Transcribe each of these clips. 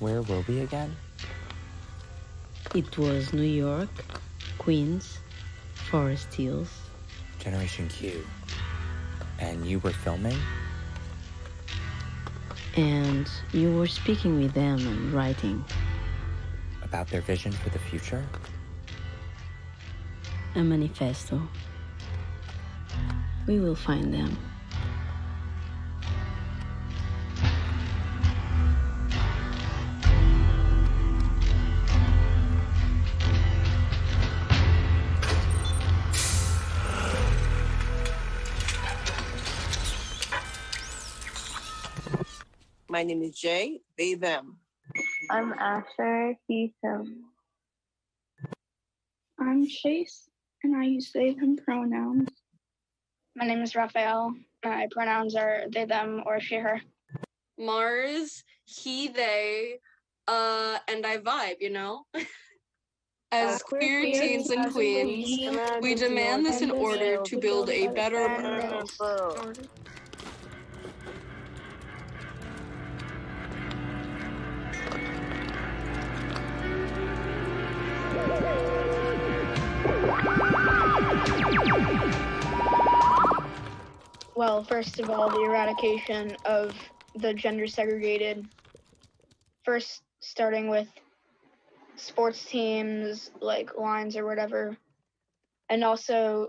Where were we again? It was New York, Queens, Forest Hills. Generation Q. And you were filming? And you were speaking with them and writing. About their vision for the future? A manifesto. We will find them. My name is Jay, they, them. I'm Asher, he, him. I'm Chase, and I use they, them pronouns. My name is Raphael. My pronouns are they, them, or she, her. Mars, he, they, and I vibe, you know? As queer teens and queens, we demand this in order to build a better world. Well, first of all, the eradication of the gender segregated, first starting with sports teams, like lines or whatever, and also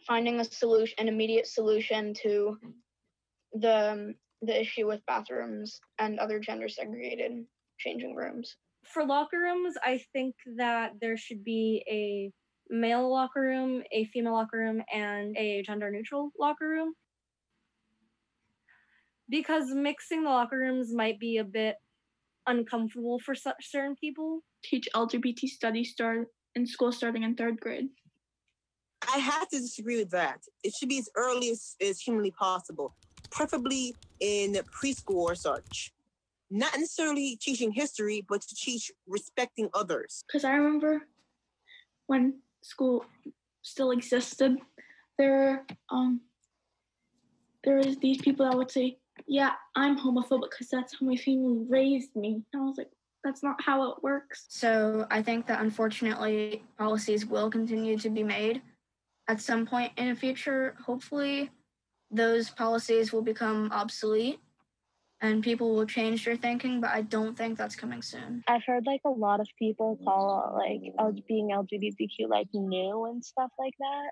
finding a solution, an immediate solution to the issue with bathrooms and other gender segregated changing rooms. For locker rooms, I think that there should be a male locker room, a female locker room, and a gender neutral locker room. Because mixing the locker rooms might be a bit uncomfortable for certain people. Teach LGBT studies in school starting in 3rd grade. I have to disagree with that. It should be as early as humanly possible, preferably in preschool or such. Not necessarily teaching history, but to teach respecting others. Because I remember when school still existed, there was these people that would say, yeah, I'm homophobic because that's how my family raised me. And I was like, that's not how it works. So I think that unfortunately policies will continue to be made at some point in the future. Hopefully those policies will become obsolete and people will change their thinking, but I don't think that's coming soon. I've heard like a lot of people call like being LGBTQ like new and stuff like that.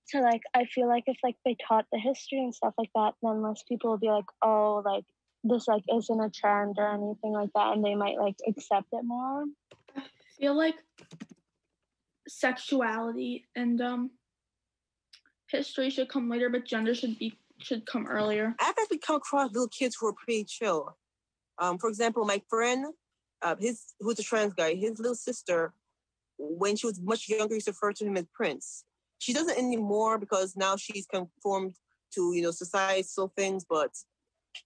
So like I feel like if like they taught the history and stuff like that, then less people will be like, oh, like this like isn't a trend or anything like that, and they might like accept it more. I feel like sexuality and history should come later, but gender should come earlier. I've actually come across little kids who are pretty chill. For example, my friend, who's a trans guy, his little sister, when she was much younger, used to refer to him as Prince. She doesn't anymore because now she's conformed to, societal things. But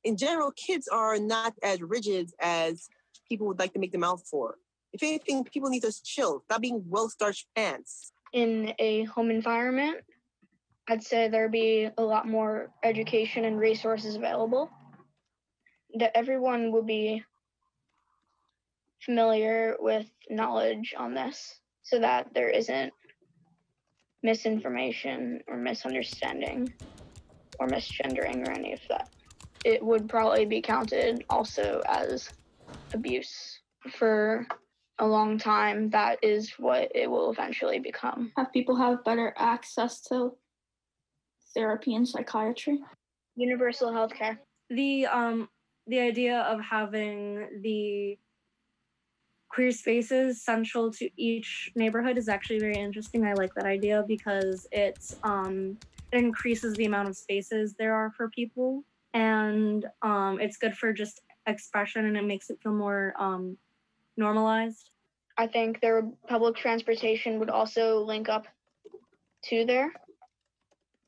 in general, kids are not as rigid as people would like to make them out for. If anything, people need to chill. Stop being well-starched pants. In a home environment, I'd say there'd be a lot more education and resources available, that everyone would be familiar with knowledge on this so that there isn't misinformation or misunderstanding or misgendering or any of that. It would probably be counted also as abuse for a long time. That is what it will eventually become. Have people have better access to therapy and psychiatry. Universal healthcare. The idea of having the queer spaces central to each neighborhood is actually very interesting. I like that idea because it increases the amount of spaces there are for people, and it's good for just expression, and it makes it feel more normalized. I think their public transportation would also link up to there,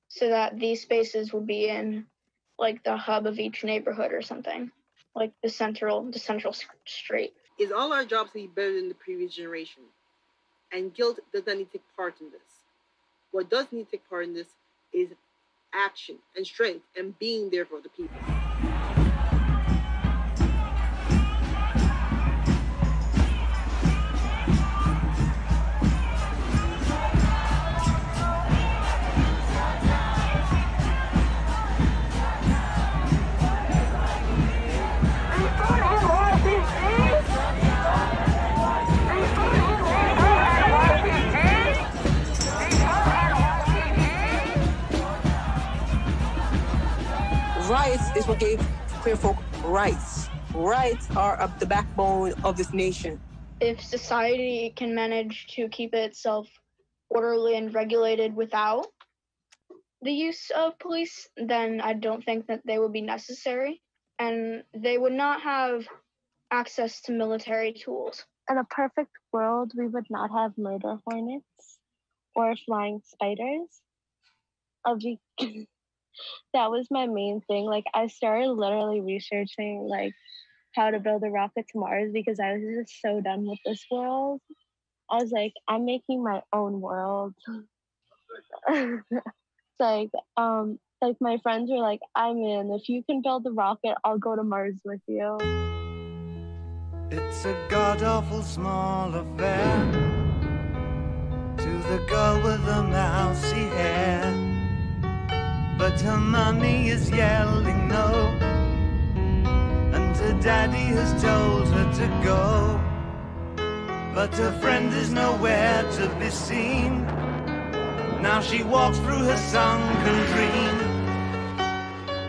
so that these spaces would be in like the hub of each neighborhood or something, like the central street. It's all our jobs to be better than the previous generation. And guilt does not need to take part in this. What does need to take part in this is action and strength and being there for the people. rights is what gave queer folk rights. Rights are the backbone of this nation. If society can manage to keep itself orderly and regulated without the use of police, then I don't think that they would be necessary, and they would not have access to military tools. In a perfect world, we would not have murder hornets or flying spiders. That was my main thing. Like, I started literally researching like how to build a rocket to Mars because I was just so done with this world. I was like, I'm making my own world. It's like my friends were like, I'm in. If you can build a rocket, I'll go to Mars with you. It's a god-awful small affair to the girl with the mousy hair, but her mommy is yelling no, and her daddy has told her to go, but her friend is nowhere to be seen. Now she walks through her sunken dream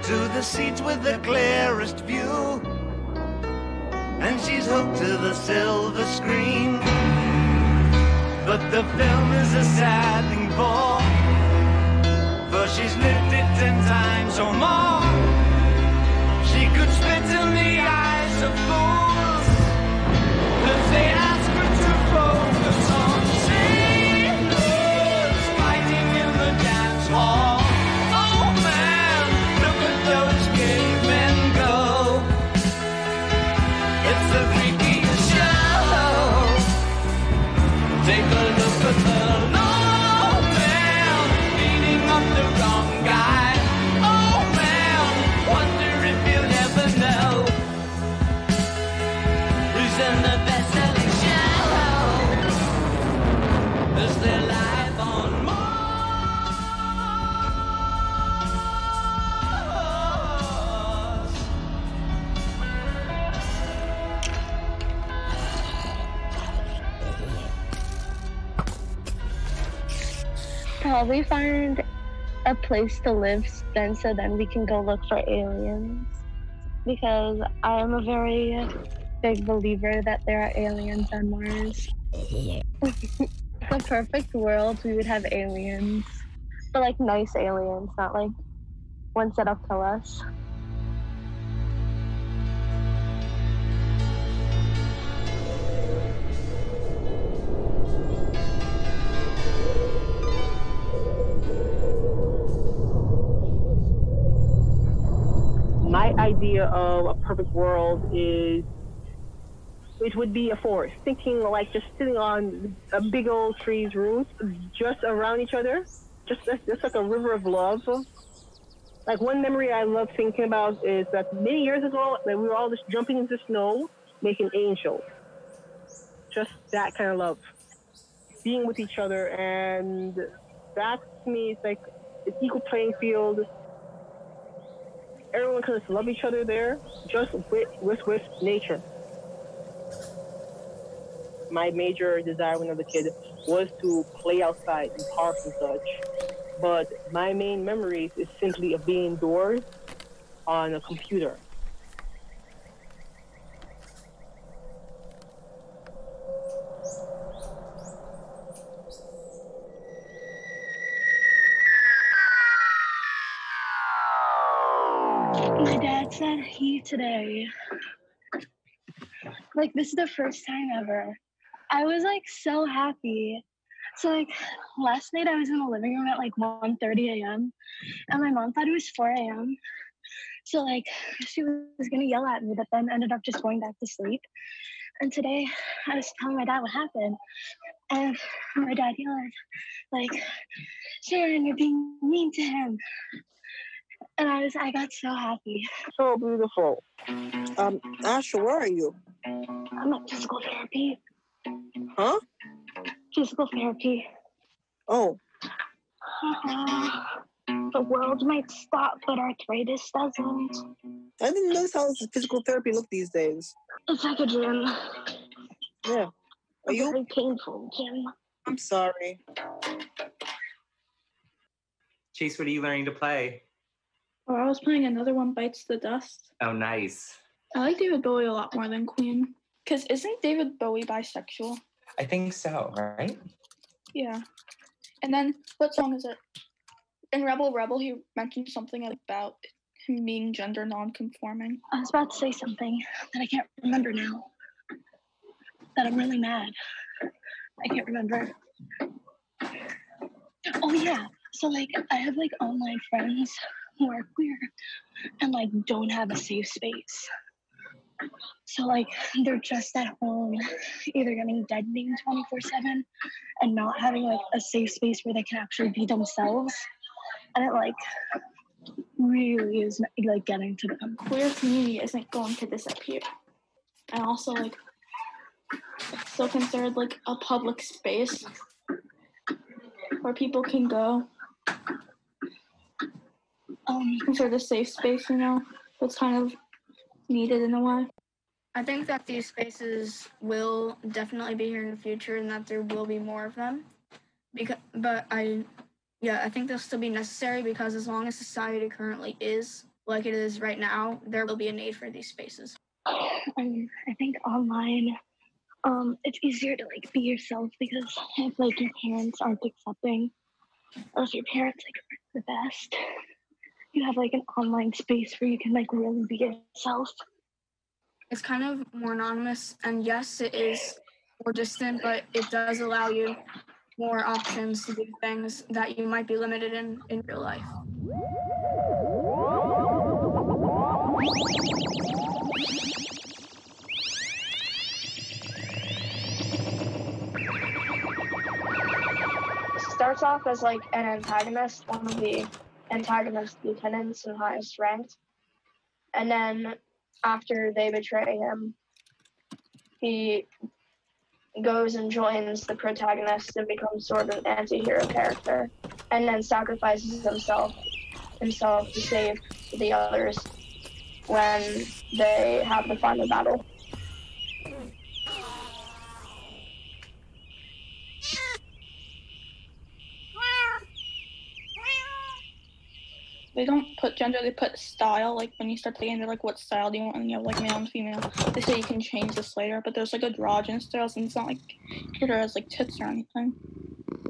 to the seat with the clearest view, and she's hooked to the silver screen. But the film is a sad thing for she's lived it 10 times or more. She could spit in the eyes of fools if they ask her to focus on sailors fighting in the dance hall. Oh man, look at those gay men go. It's the freakiest show. Take a look at the old man beating up the wrong guy. Oh man, wonder if you'll ever know who's in the best-selling show. Is there life on Mars? Probably find a place to live then, so then we can go look for aliens. Because I am a very big believer that there are aliens on Mars. The perfect world, we would have aliens. But like nice aliens, not like ones that'll kill us. My idea of a perfect world is it would be a forest, thinking like just sitting on a big old tree's roots, just around each other, just like a river of love. Like one memory I love thinking about is that many years ago, like, we were all just jumping into snow, making angels. Just that kind of love, being with each other, and that to me is like an equal playing field. Everyone can just love each other there, just with nature. My major desire when I was a kid was to play outside in parks and such. But my main memories is simply of being indoors on a computer. My dad said today, like, this is the first time ever. I was like so happy. So like last night I was in the living room at like 1:30 a.m. and my mom thought it was 4 a.m. So like she was gonna yell at me, but then ended up just going back to sleep. And today I was telling my dad what happened, and my dad yelled like, "Sharon, you're being mean to him." And I got so happy. So beautiful. Asha, where are you? I'm at physical therapy. Huh? Physical therapy. Oh. The world might stop, but arthritis doesn't. I didn't notice how physical therapy look these days. It's like a gym. Yeah. Are you? Very painful gym. I'm sorry. Chase, what are you learning to play? Oh, I was playing another one, Bites the Dust. Oh, nice. I like David Bowie a lot more than Queen. Because isn't David Bowie bisexual? I think so, right? Yeah. And then, what song is it? In Rebel Rebel, he mentioned something about him being gender non-conforming. I was about to say something that I can't remember now. That I'm really mad. I can't remember. Oh yeah, so like I have like online friends who are queer and like don't have a safe space. So like they're just at home either getting deadening 24/7 and not having like a safe space where they can actually be themselves. And it like really is like getting to them. Queer community isn't going to disappear. And also like it's still considered like a public space where people can go. Considered a safe space, you know, that's kind of needed in a way. I think that these spaces will definitely be here in the future and that there will be more of them. I think they'll still be necessary because as long as society currently is like it is right now, there will be a need for these spaces. I think online, it's easier to like be yourself because if like your parents aren't accepting, or if your parents like aren't the best, you have like an online space where you can like really be yourself. It's kind of more anonymous, and yes, it is more distant, but it does allow you more options to do things that you might be limited in real life. Starts off as like an antagonist, one of the antagonist lieutenants and highest ranked, and then after they betray him, he goes and joins the protagonist and becomes sort of an anti-hero character, and then sacrifices himself to save the others when they have the final battle. They don't put gender, they put style. Like when you start the game, they're like, what style do you want? And you have like male and female. They say you can change this later, but there's like androgynous styles, and it's not like it has like tits or anything.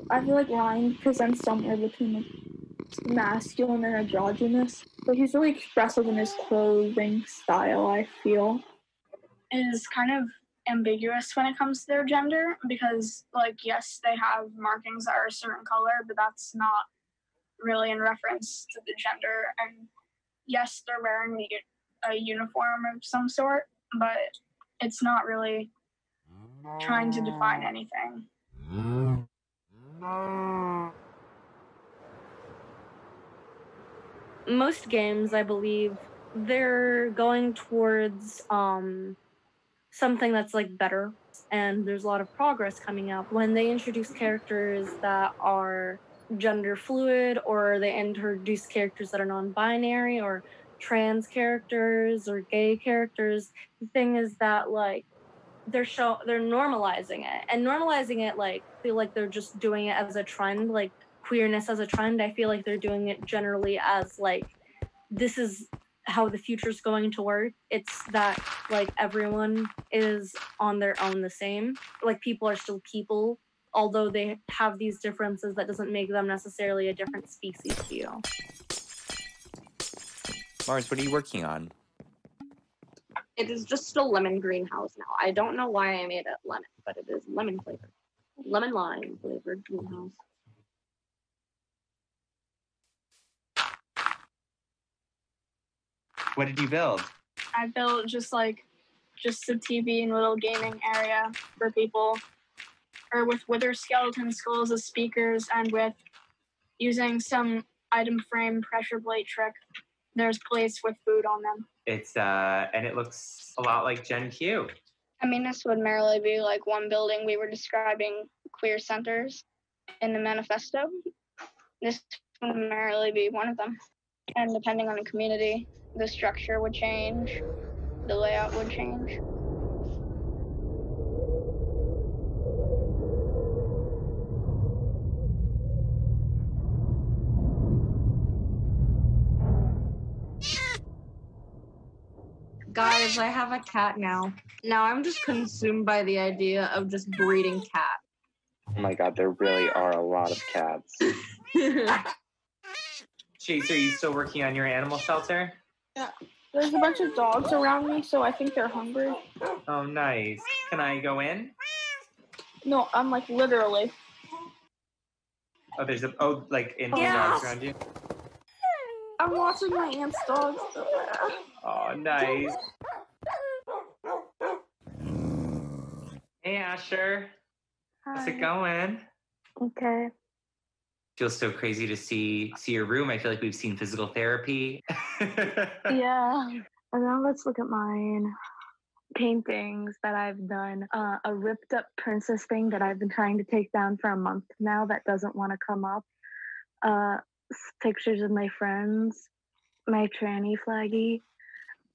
I feel like Ryan presents somewhere between like masculine and androgynous, but he's really expressive in his clothing style, I feel. It is kind of ambiguous when it comes to their gender because, like, yes, they have markings that are a certain color, but that's not really in reference to the gender. And yes, they're wearing a uniform of some sort, but it's not really trying to define anything. Most games, I believe, they're going towards something that's like better, and there's a lot of progress coming up when they introduce characters that are gender fluid, or they introduce characters that are non-binary, or trans characters, or gay characters. The thing is that like they're normalizing it, and normalizing it, like feel like they're just doing it as a trend, like queerness as a trend. I feel like they're doing it generally as like this is how the future's going to work. It's that like everyone is on their own the same. Like people are still people, although they have these differences, that doesn't make them necessarily a different species to you. Mars, what are you working on? It is just a lemon greenhouse now. I don't know why I made it lemon, but it is lemon flavored. Lemon lime flavored greenhouse. What did you build? I built just a TV and little gaming area for people, or with wither skeleton skulls as speakers, and with using some item frame pressure plate trick, there's plates with food on them. It's and it looks a lot like Gen Q. I mean, this would merely be like one building. We were describing queer centers in the manifesto. This would merely be one of them. And depending on the community, the structure would change, the layout would change. Guys, I have a cat now. Now I'm just consumed by the idea of just breeding cats. Oh my god, there really are a lot of cats. Chase, are you still working on your animal shelter? Yeah. There's a bunch of dogs around me, so I think they're hungry. Oh, nice. Can I go in? No, I'm like literally. Oh, there's like dogs around you? I'm watching my aunt's dogs. Oh, nice. Hey, Asher. Hi. How's it going? Okay. Feels so crazy to see your room. I feel like we've seen physical therapy. Yeah. And now let's look at mine. Paintings that I've done. A ripped up princess thing that I've been trying to take down for a month now that doesn't want to come up. Pictures of my friends, my tranny flaggy,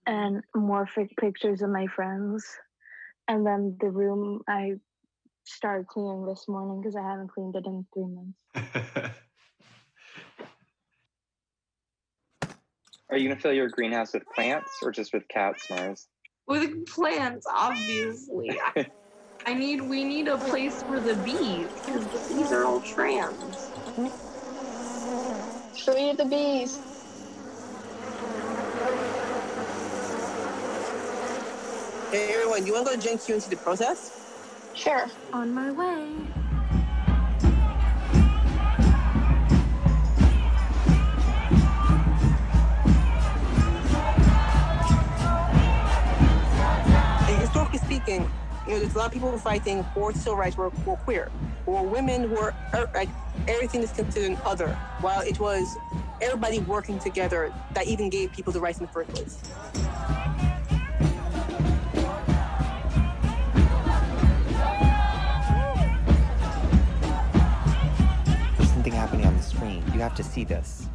and more pictures of my friends. And then the room I started cleaning this morning because I haven't cleaned it in 3 months. Are you gonna fill your greenhouse with plants or just with cats, Mars? With plants, obviously. We need a place for the bees, because the bees are all trans. Free the bees. Hey everyone, do you want to go to Gen Q and see the protest? Sure. On my way. And historically speaking, there's a lot of people who are fighting for civil rights who were queer, who were women who were like everything is considered an other, while it was everybody working together that even gave people the rights in the first place. There's something happening on the screen. You have to see this.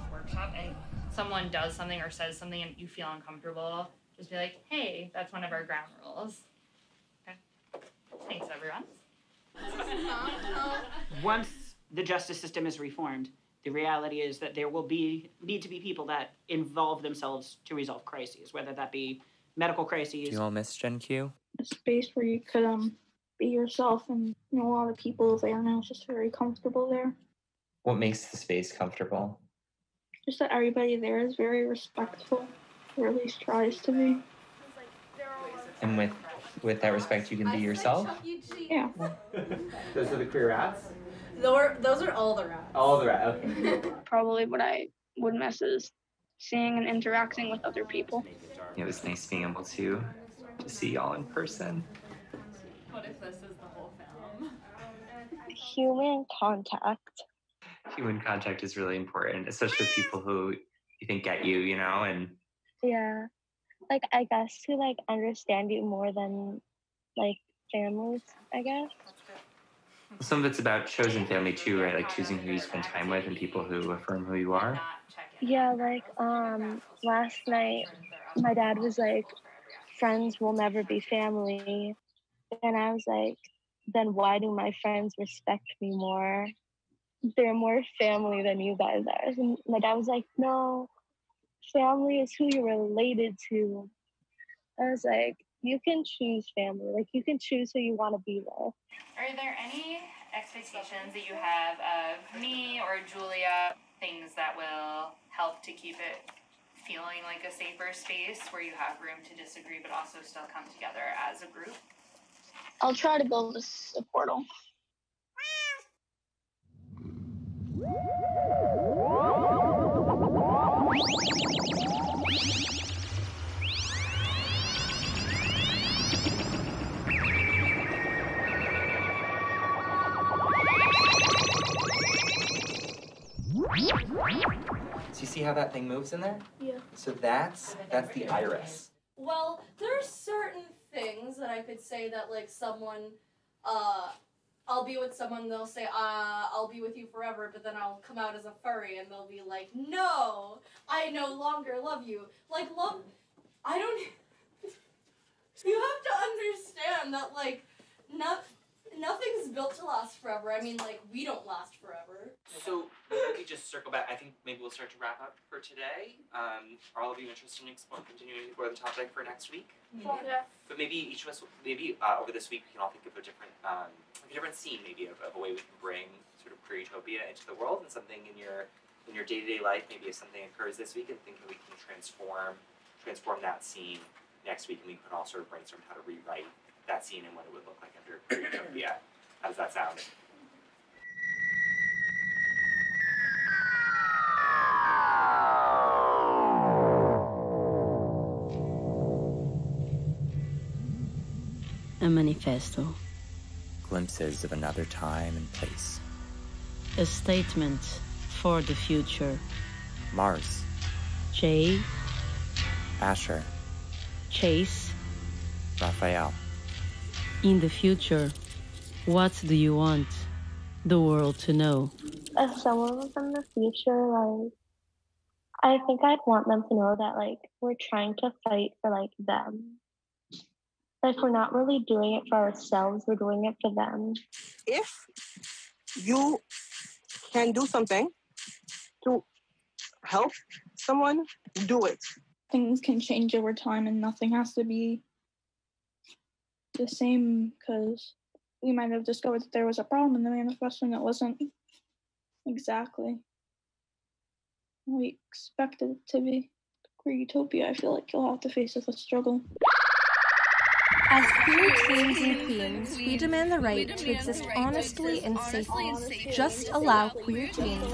Workshop and someone does something or says something and you feel uncomfortable, just be like, hey, that's one of our ground rules. Okay. Thanks, everyone. Once the justice system is reformed, the reality is that there will need to be people that involve themselves to resolve crises, whether that be medical crises. Do you all miss Gen Q? A space where you could be yourself, and a lot of people there now. It's just very comfortable there. What makes the space comfortable? Just that everybody there is very respectful, or at least tries to be. And with that respect, you can be yourself? Yeah. Those are the queer rats? Those are all the rats. All the rats, okay. Probably what I would miss is seeing and interacting with other people. It was nice being able to see y'all in person. What if this is the whole film? Human contact. Human contact is really important, especially with people who you think get you, and Yeah. Like, I guess to, like, understand you more than, like, families, I guess. some of it's about chosen family too, right? Like choosing who you spend time with and people who affirm who you are. Yeah, like, last night, my dad was like, friends will never be family. And I was like, then why do my friends respect me more? They're more family than you guys are. And my dad was like, no, family is who you're related to. I was like, you can choose family. Like, you can choose who you want to be with. Are there any expectations that you have of me or Julia, things that will help to keep it feeling like a safer space where you have room to disagree but also still come together as a group? I'll try to build a portal. So you see how that thing moves in there? Yeah. So that's the iris. Well, there are certain things that I could say that, like, someone, I'll be with someone, they'll say, I'll be with you forever, but then I'll come out as a furry, and they'll be like, no, I no longer love you. Like, love, I don't, you have to understand that, like, Nothing's built to last forever. I mean, like, we don't last forever. So maybe just circle back. I think maybe we'll start to wrap up for today. Are all of you interested in continuing to explore the topic for next week? Yeah. But maybe each of us, over this week, we can all think of a different scene, maybe of a way we can bring sort of queer utopia into the world, and something in your day-to-day life. Maybe if something occurs this week, and think that we can transform that scene next week, and we can all sort of brainstorm how to rewrite that scene and what it would look like under queer utopia. How does that sound? A manifesto. Glimpses of another time and place. A statement for the future. Mars. Jay. Asher. Chase. Raphael. In the future, what do you want the world to know? As someone from the future, like, I think I'd want them to know that, like, we're trying to fight for, like, them. Like, we're not really doing it for ourselves, we're doing it for them. If you can do something to help someone, do it. Things can change over time and nothing has to be the same, because we might have discovered that there was a problem in the manifesto and it wasn't exactly what we expected it to be. Queer utopia, I feel like you'll have to face it with struggle. As queer teens and queens, we demand the right to exist honestly and safely. Just allow queer teens.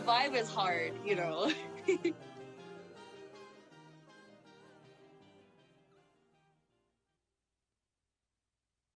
vibe is hard, you know.